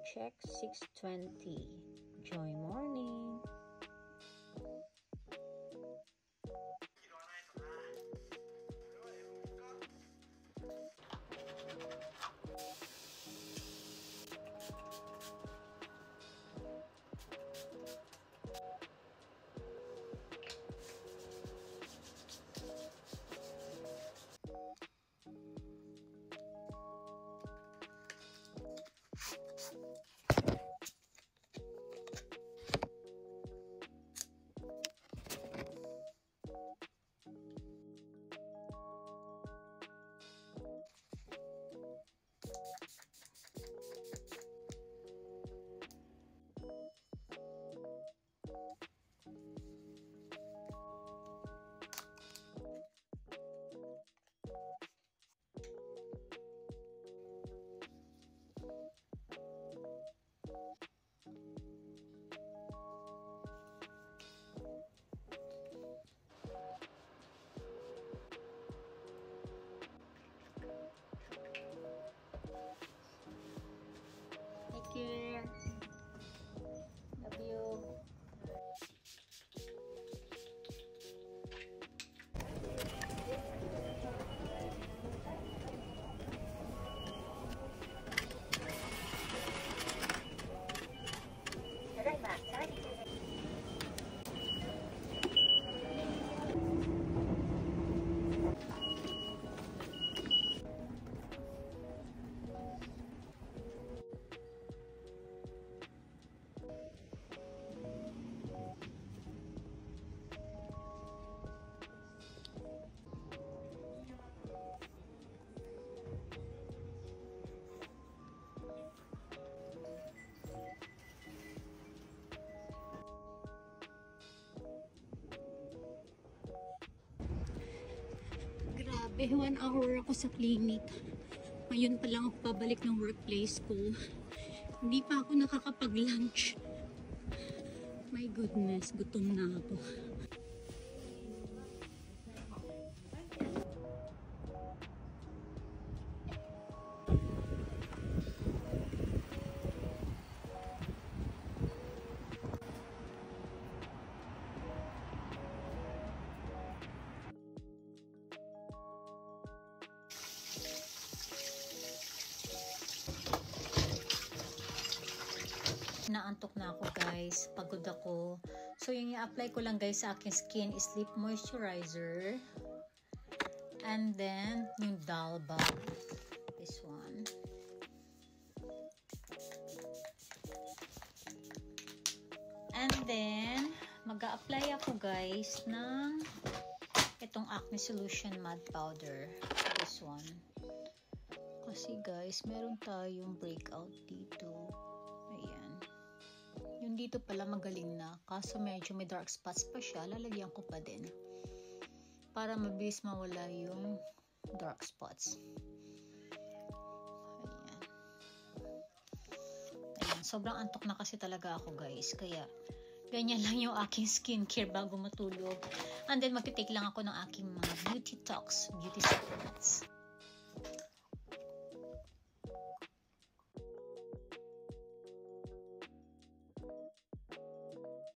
check 6:20. Joy morning. Take care. Love you. Grabe, 1 hour ako sa clinic. Ngayon pa lang ako pabalik ng workplace ko. Hindi pa ako nakakapag-lunch. My goodness, gutom na ako. Naantok na ako guys, pagod ako. So yung i-apply ko lang guys sa aking skin is Sleep Moisturizer. And then yung Dalba. This one. And then mag-a-apply ako guys ng itong Acne Solution Matte Powder. This one. Kasi guys, meron tayong breakout dito. Ayan. Yung dito pala magaling na. Kaso medyo may dark spots pa siya. Lalagyan ko pa din. Para mabilis mawala yung dark spots. Ayan. Ayan. Sobrang antok na kasi talaga ako guys. Kaya ganyan lang yung aking skincare bago matulog. And then magtitake lang ako ng aking mga beauty talks, beauty supplements.